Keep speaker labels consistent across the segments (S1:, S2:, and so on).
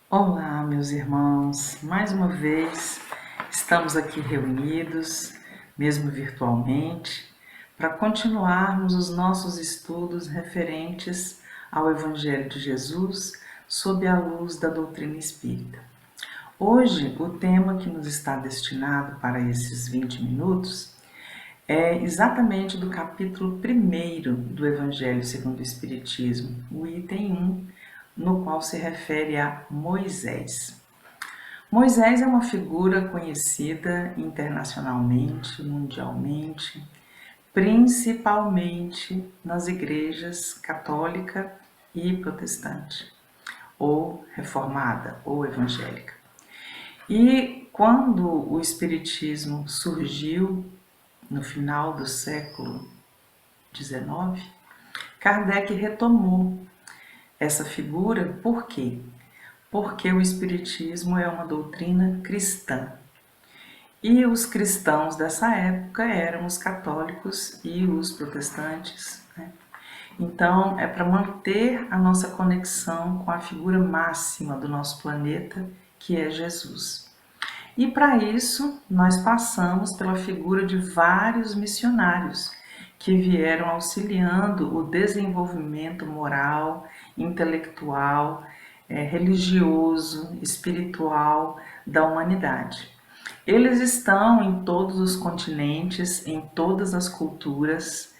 S1: Olá, meus irmãos, mais uma vez estamos aqui reunidos, mesmo virtualmente, para continuarmos os nossos estudos referentes ao Evangelho de Jesus sob a luz da doutrina espírita. Hoje, o tema que nos está destinado para esses 20 minutos é exatamente do capítulo 1º do Evangelho segundo o Espiritismo, o item 1, no qual se refere a Moisés. Moisés é uma figura conhecida internacionalmente, mundialmente, principalmente nas igrejas católica e protestante, ou reformada, ou evangélica. E quando o Espiritismo surgiu no final do século XIX, Kardec retomou essa figura. Por quê? Porque o Espiritismo é uma doutrina cristã. E os cristãos dessa época eram os católicos e os protestantes, né? Então, é para manter a nossa conexão com a figura máxima do nosso planeta, que é Jesus. E para isso, nós passamos pela figura de vários missionários que vieram auxiliando o desenvolvimento moral, intelectual, religioso, espiritual da humanidade. Eles estão em todos os continentes, em todas as culturas,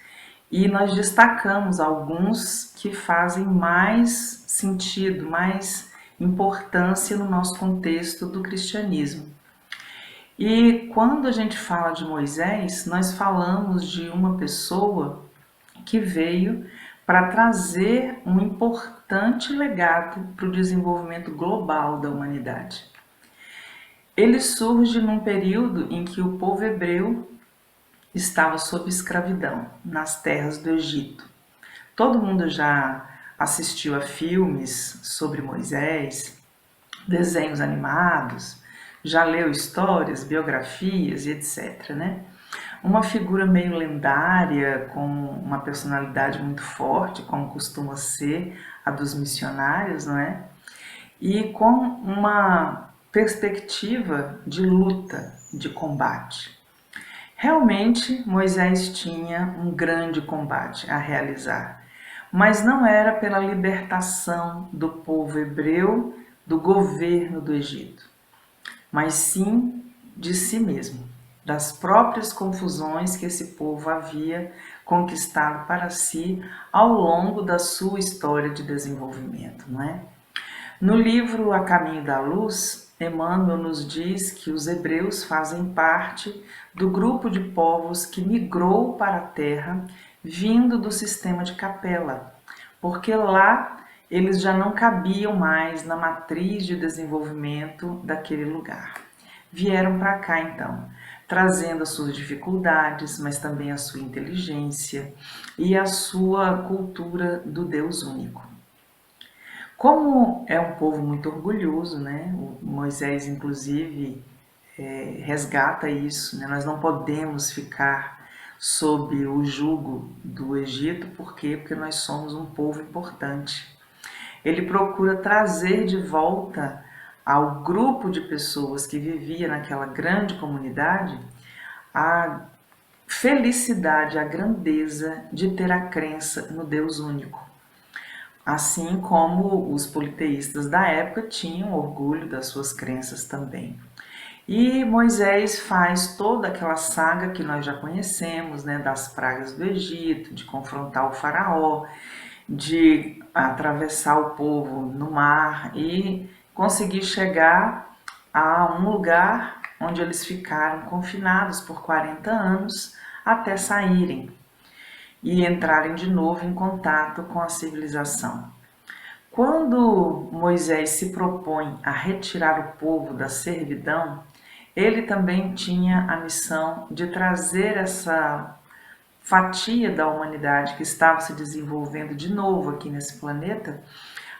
S1: e nós destacamos alguns que fazem mais sentido, mais importância no nosso contexto do cristianismo. E quando a gente fala de Moisés, nós falamos de uma pessoa que veio para trazer um importante legado para o desenvolvimento global da humanidade. Ele surge num período em que o povo hebreu estava sob escravidão nas terras do Egito. Todo mundo já assistiu a filmes sobre Moisés, desenhos animados, já leu histórias, biografias e etc, né? Uma figura meio lendária, com uma personalidade muito forte, como costuma ser a dos missionários, não é? E com uma perspectiva de luta, de combate. Realmente, Moisés tinha um grande combate a realizar, mas não era pela libertação do povo hebreu do governo do Egito, mas sim de si mesmo, das próprias confusões que esse povo havia conquistado para si ao longo da sua história de desenvolvimento, não é? No livro A Caminho da Luz, Emmanuel nos diz que os hebreus fazem parte do grupo de povos que migrou para a Terra vindo do sistema de Capela, porque lá eles já não cabiam mais na matriz de desenvolvimento daquele lugar. Vieram para cá então, trazendo as suas dificuldades, mas também a sua inteligência e a sua cultura do Deus único. Como é um povo muito orgulhoso, né? O Moisés, inclusive, resgata isso, né? Nós não podemos ficar sob o jugo do Egito, por quê? Porque nós somos um povo importante. Ele procura trazer de volta ao grupo de pessoas que vivia naquela grande comunidade a felicidade, a grandeza de ter a crença no Deus único. Assim como os politeístas da época tinham orgulho das suas crenças também. E Moisés faz toda aquela saga que nós já conhecemos, né, das pragas do Egito, de confrontar o faraó, de atravessar o povo no mar e conseguir chegar a um lugar onde eles ficaram confinados por 40 anos até saírem e entrarem de novo em contato com a civilização. Quando Moisés se propõe a retirar o povo da servidão, ele também tinha a missão de trazer essa fatia da humanidade que estava se desenvolvendo de novo aqui nesse planeta,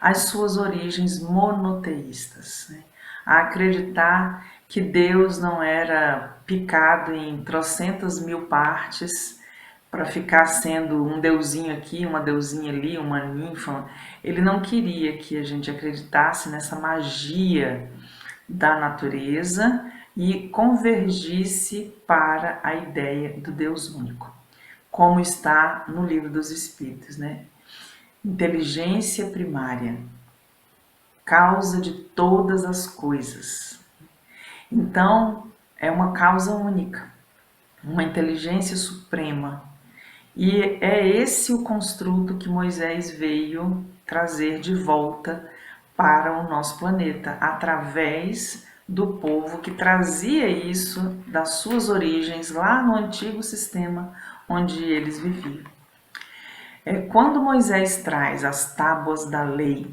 S1: às suas origens monoteístas, né? A acreditar que Deus não era picado em trocentas mil partes para ficar sendo um deusinho aqui, uma deusinha ali, uma ninfa. Ele não queria que a gente acreditasse nessa magia da natureza e convergisse para a ideia do Deus único, como está no Livro dos Espíritos, né? Inteligência primária, causa de todas as coisas. Então, é uma causa única, uma inteligência suprema. E é esse o construto que Moisés veio trazer de volta para o nosso planeta, através do povo que trazia isso das suas origens lá no antigo sistema onde eles viviam. Quando Moisés traz as tábuas da lei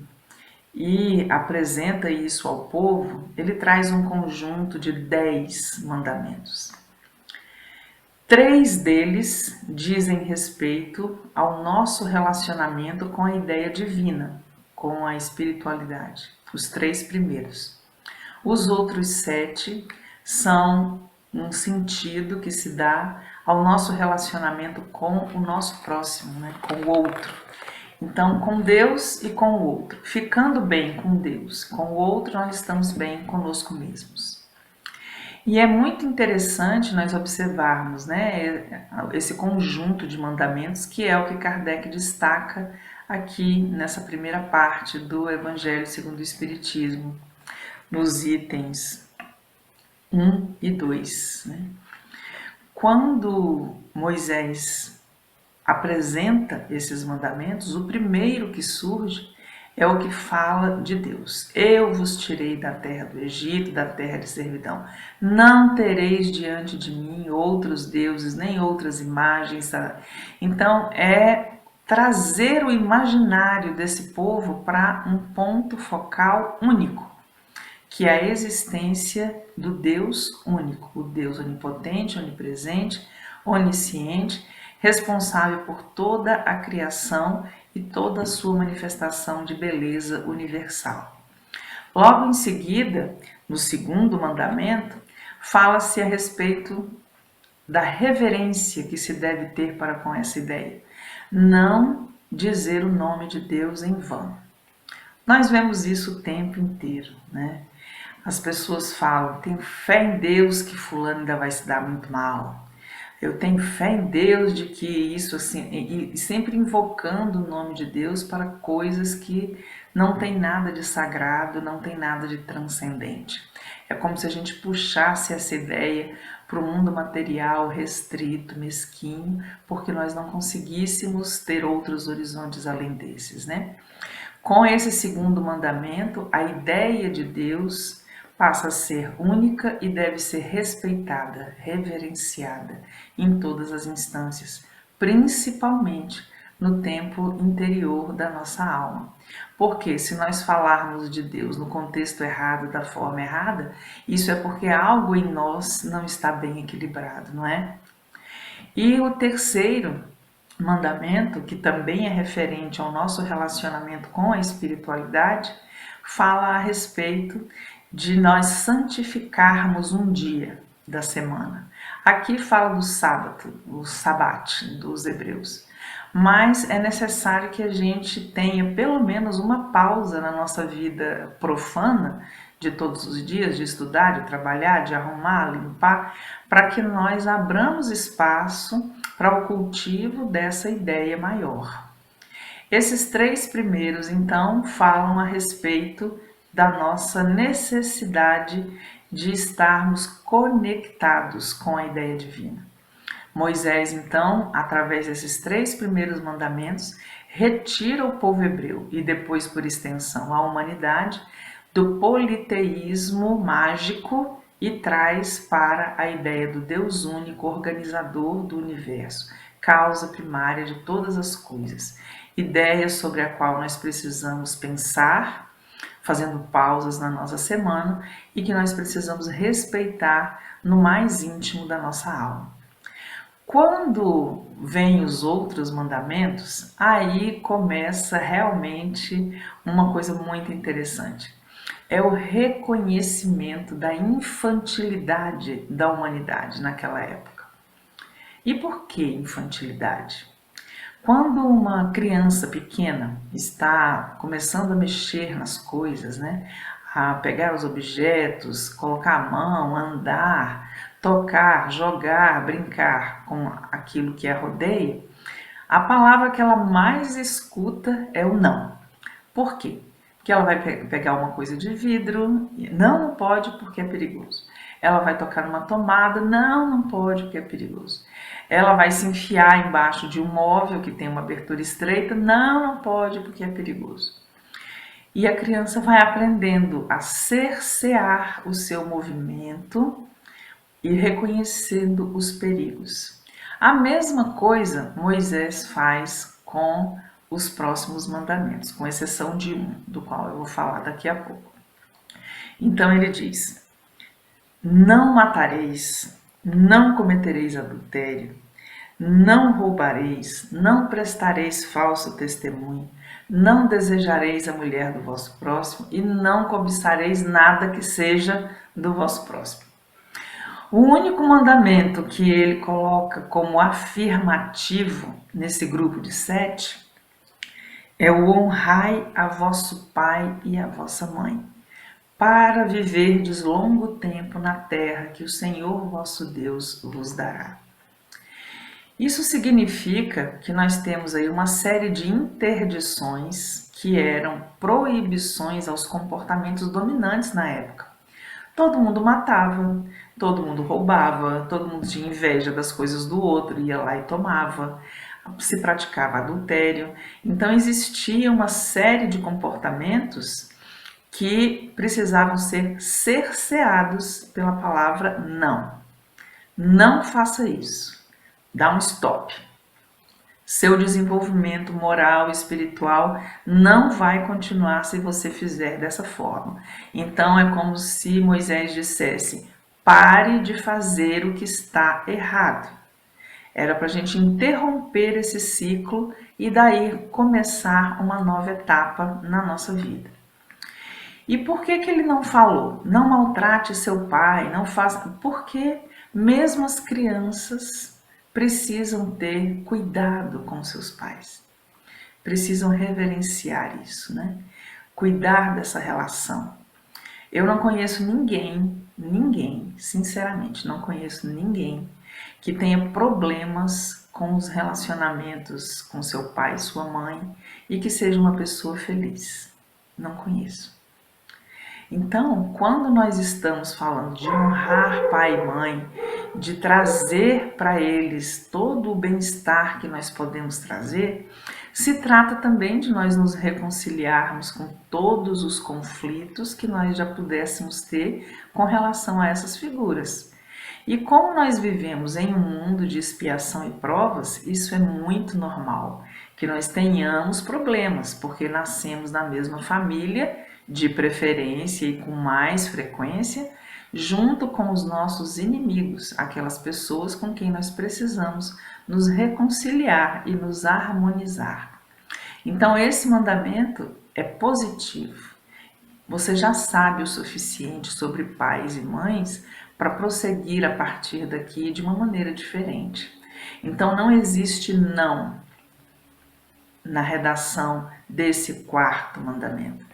S1: e apresenta isso ao povo, ele traz um conjunto de 10 mandamentos. 3 deles dizem respeito ao nosso relacionamento com a ideia divina, com a espiritualidade. Os 3 primeiros. Os outros 7 são um sentido que se dá ao nosso relacionamento com o nosso próximo, né? Com o outro. Então, com Deus e com o outro. Ficando bem com Deus, com o outro, nós estamos bem conosco mesmos. E é muito interessante nós observarmos, né, esse conjunto de mandamentos, que é o que Kardec destaca aqui nessa primeira parte do Evangelho segundo o Espiritismo, nos itens 1 e 2. Né? Quando Moisés apresenta esses mandamentos, o primeiro que surge é o que fala de Deus. Eu vos tirei da terra do Egito, da terra de servidão. Não tereis diante de mim outros deuses, nem outras imagens. Então, é trazer o imaginário desse povo para um ponto focal único, que é a existência do Deus único, o Deus onipotente, onipresente, onisciente, responsável por toda a criação e toda a sua manifestação de beleza universal. Logo em seguida, no segundo mandamento, fala-se a respeito da reverência que se deve ter para com essa ideia. Não dizer o nome de Deus em vão. Nós vemos isso o tempo inteiro, né? As pessoas falam, tenho fé em Deus que fulano ainda vai se dar muito mal. Eu tenho fé em Deus de que isso assim, e sempre invocando o nome de Deus para coisas que não tem nada de sagrado, não tem nada de transcendente. É como se a gente puxasse essa ideia para o mundo material restrito, mesquinho, porque nós não conseguíssemos ter outros horizontes além desses, né? Com esse segundo mandamento, a ideia de Deus passa a ser única e deve ser respeitada, reverenciada em todas as instâncias, principalmente no tempo interior da nossa alma. Porque se nós falarmos de Deus no contexto errado, da forma errada, isso é porque algo em nós não está bem equilibrado, não é? E o terceiro mandamento, que também é referente ao nosso relacionamento com a espiritualidade, fala a respeito de nós santificarmos um dia da semana. Aqui fala do sábado, o sabate dos hebreus. Mas é necessário que a gente tenha pelo menos uma pausa na nossa vida profana de todos os dias, de estudar, de trabalhar, de arrumar, limpar, para que nós abramos espaço para o cultivo dessa ideia maior. Esses 3 primeiros, então, falam a respeito da nossa necessidade de estarmos conectados com a ideia divina. Moisés, então, através desses 3 primeiros mandamentos, retira o povo hebreu e depois, por extensão, a humanidade do politeísmo mágico e traz para a ideia do Deus único, organizador do universo, causa primária de todas as coisas, ideia sobre a qual nós precisamos pensar, fazendo pausas na nossa semana e que nós precisamos respeitar no mais íntimo da nossa alma. Quando vêm os outros mandamentos, aí começa realmente uma coisa muito interessante. É o reconhecimento da infantilidade da humanidade naquela época. E por que infantilidade? Quando uma criança pequena está começando a mexer nas coisas, né? A pegar os objetos, colocar a mão, andar, tocar, jogar, brincar com aquilo que a rodeia, a palavra que ela mais escuta é o não. Por quê? Porque ela vai pegar uma coisa de vidro, não pode porque é perigoso. Ela vai tocar numa tomada, não pode porque é perigoso. Ela vai se enfiar embaixo de um móvel que tem uma abertura estreita, não pode porque é perigoso. E a criança vai aprendendo a cercear o seu movimento e reconhecendo os perigos. A mesma coisa Moisés faz com os próximos mandamentos, com exceção de um, do qual eu vou falar daqui a pouco. Então ele diz: não matareis, não cometereis adultério, não roubareis, não prestareis falso testemunho, não desejareis a mulher do vosso próximo e não cobiçareis nada que seja do vosso próximo. O único mandamento que ele coloca como afirmativo nesse grupo de 7 é o honrai a vosso pai e a vossa mãe, para viverdes longo tempo na terra que o Senhor vosso Deus vos dará. Isso significa que nós temos aí uma série de interdições que eram proibições aos comportamentos dominantes na época. Todo mundo matava, todo mundo roubava, todo mundo tinha inveja das coisas do outro, ia lá e tomava, se praticava adultério. Então existia uma série de comportamentos que precisavam ser cerceados pela palavra não. Não faça isso. Dá um stop. Seu desenvolvimento moral e espiritual não vai continuar se você fizer dessa forma. Então é como se Moisés dissesse: pare de fazer o que está errado. Era para a gente interromper esse ciclo e daí começar uma nova etapa na nossa vida. E por que ele não falou? Não maltrate seu pai, não faça. Porque mesmo as crianças precisam ter cuidado com seus pais. Precisam reverenciar isso, né? Cuidar dessa relação. Eu não conheço ninguém, sinceramente, não conheço ninguém que tenha problemas com os relacionamentos com seu pai e sua mãe e que seja uma pessoa feliz. Não conheço. Então, quando nós estamos falando de honrar pai e mãe, de trazer para eles todo o bem-estar que nós podemos trazer, se trata também de nós nos reconciliarmos com todos os conflitos que nós já pudéssemos ter com relação a essas figuras. E como nós vivemos em um mundo de expiação e provas, isso é muito normal, que nós tenhamos problemas, porque nascemos na mesma família, de preferência e com mais frequência, junto com os nossos inimigos, aquelas pessoas com quem nós precisamos nos reconciliar e nos harmonizar. Então, esse mandamento é positivo. Você já sabe o suficiente sobre pais e mães para prosseguir a partir daqui de uma maneira diferente. Então, não existe não na redação desse quarto mandamento,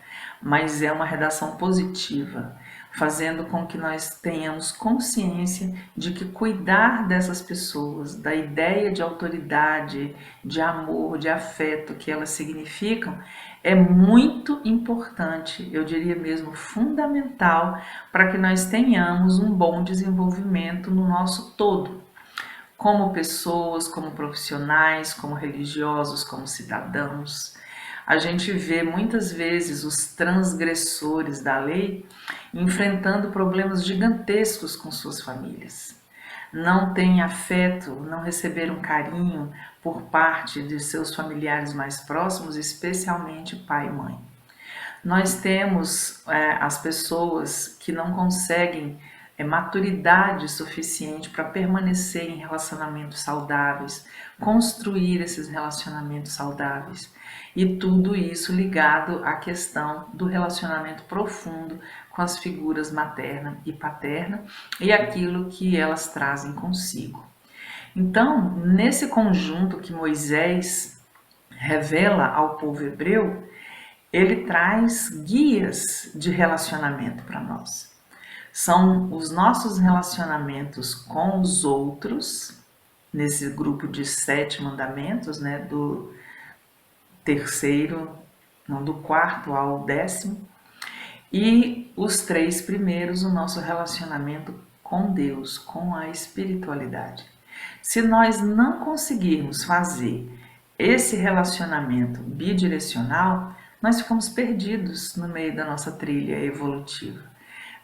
S1: mas é uma redação positiva, fazendo com que nós tenhamos consciência de que cuidar dessas pessoas, da ideia de autoridade, de amor, de afeto que elas significam, é muito importante, eu diria mesmo fundamental, para que nós tenhamos um bom desenvolvimento no nosso todo, como pessoas, como profissionais, como religiosos, como cidadãos. A gente vê muitas vezes os transgressores da lei enfrentando problemas gigantescos com suas famílias. Não têm afeto, não receberam carinho por parte de seus familiares mais próximos, especialmente pai e mãe. Nós temos as pessoas que não conseguem maturidade suficiente para permanecer em relacionamentos saudáveis, construir esses relacionamentos saudáveis. E tudo isso ligado à questão do relacionamento profundo com as figuras materna e paterna e aquilo que elas trazem consigo. Então, nesse conjunto que Moisés revela ao povo hebreu, ele traz guias de relacionamento para nós. São os nossos relacionamentos com os outros, nesse grupo de 7 mandamentos, né, do terceiro, não, do quarto ao 10º, e os 3 primeiros, o nosso relacionamento com Deus, com a espiritualidade. Se nós não conseguirmos fazer esse relacionamento bidirecional, nós ficamos perdidos no meio da nossa trilha evolutiva.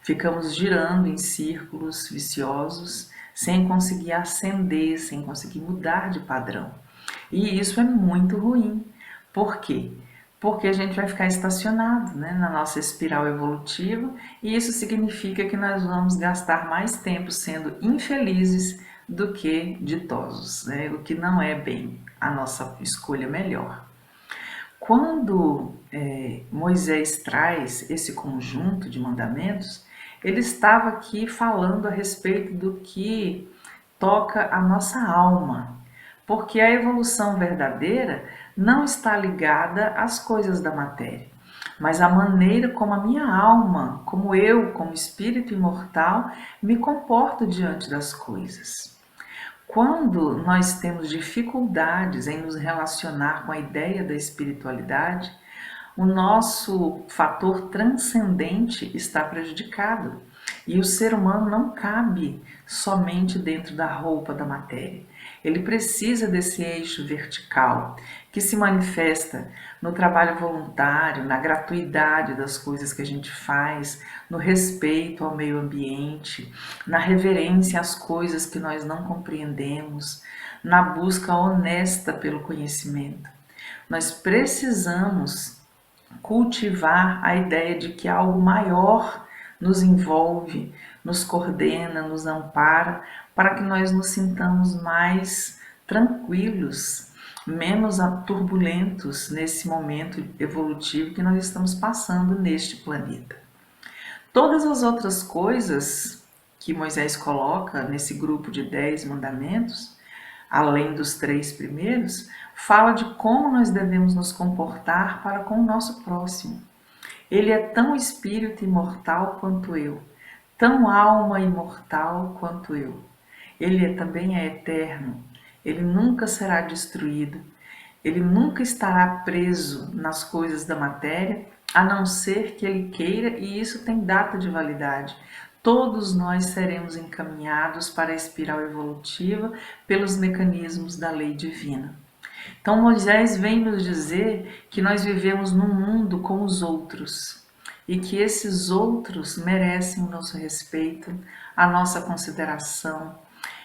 S1: Ficamos girando em círculos viciosos, sem conseguir ascender, sem conseguir mudar de padrão. E isso é muito ruim. Por quê? Porque a gente vai ficar estacionado, né, na nossa espiral evolutiva, e isso significa que nós vamos gastar mais tempo sendo infelizes do que ditosos, né, o que não é bem a nossa escolha melhor. Quando Moisés traz esse conjunto de mandamentos, ele estava aqui falando a respeito do que toca a nossa alma, porque a evolução verdadeira não está ligada às coisas da matéria, mas à maneira como a minha alma, como eu, como espírito imortal, me comporto diante das coisas. Quando nós temos dificuldades em nos relacionar com a ideia da espiritualidade, o nosso fator transcendente está prejudicado. E o ser humano não cabe somente dentro da roupa da matéria. Ele precisa desse eixo vertical, que se manifesta no trabalho voluntário, na gratuidade das coisas que a gente faz, no respeito ao meio ambiente, na reverência às coisas que nós não compreendemos, na busca honesta pelo conhecimento. Nós precisamos cultivar a ideia de que algo maior nos envolve, nos coordena, nos ampara, para que nós nos sintamos mais tranquilos, menos turbulentos nesse momento evolutivo que nós estamos passando neste planeta. Todas as outras coisas que Moisés coloca nesse grupo de 10 mandamentos, além dos 3 primeiros, fala de como nós devemos nos comportar para com o nosso próximo. Ele é tão espírito imortal quanto eu, tão alma imortal quanto eu. Ele também é eterno, ele nunca será destruído, ele nunca estará preso nas coisas da matéria, a não ser que ele queira, e isso tem data de validade. Todos nós seremos encaminhados para a espiral evolutiva pelos mecanismos da lei divina. Então Moisés vem nos dizer que nós vivemos num mundo com os outros e que esses outros merecem o nosso respeito, a nossa consideração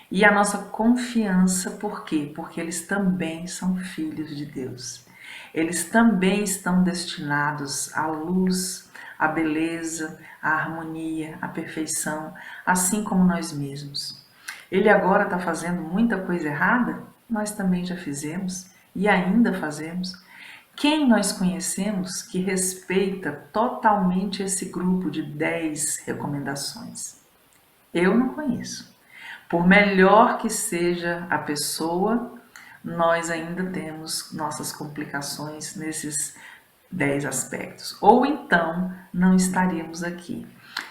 S1: e a nossa confiança. Por quê? Porque eles também são filhos de Deus. Eles também estão destinados à luz, à beleza, à harmonia, à perfeição, assim como nós mesmos. Ele agora está fazendo muita coisa errada? Nós também já fizemos e ainda fazemos. Quem nós conhecemos que respeita totalmente esse grupo de 10 recomendações? Eu não conheço. Por melhor que seja a pessoa, nós ainda temos nossas complicações nesses 10 aspectos. Ou então não estaríamos aqui.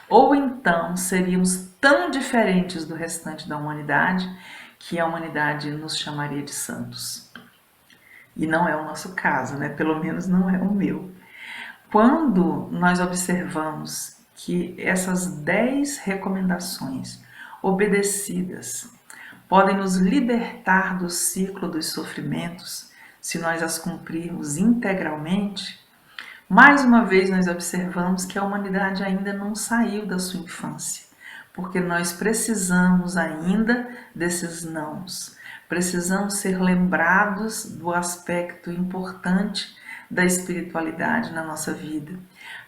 S1: Ou então seríamos tão diferentes do restante da humanidade que a humanidade nos chamaria de santos. E não é o nosso caso, né? Pelo menos não é o meu. Quando nós observamos que essas 10 recomendações obedecidas podem nos libertar do ciclo dos sofrimentos, se nós as cumprirmos integralmente, mais uma vez nós observamos que a humanidade ainda não saiu da sua infância, porque nós precisamos ainda desses nãos. Precisamos ser lembrados do aspecto importante da espiritualidade na nossa vida.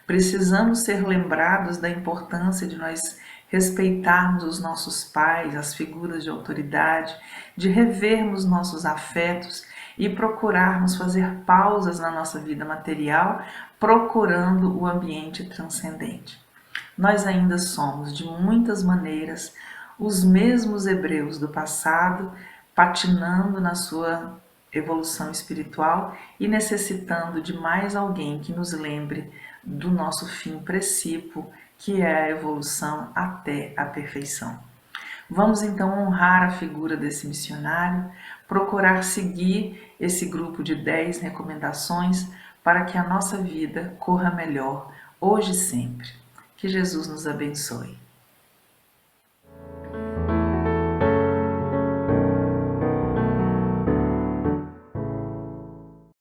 S1: Precisamos ser lembrados da importância de nós respeitarmos os nossos pais, as figuras de autoridade, de revermos nossos afetos e procurarmos fazer pausas na nossa vida material, procurando o ambiente transcendente. Nós ainda somos, de muitas maneiras, os mesmos hebreus do passado, patinando na sua evolução espiritual e necessitando de mais alguém que nos lembre do nosso fim precípio, que é a evolução até a perfeição. Vamos então honrar a figura desse missionário, procurar seguir esse grupo de 10 recomendações para que a nossa vida corra melhor, hoje e sempre. Que Jesus nos abençoe.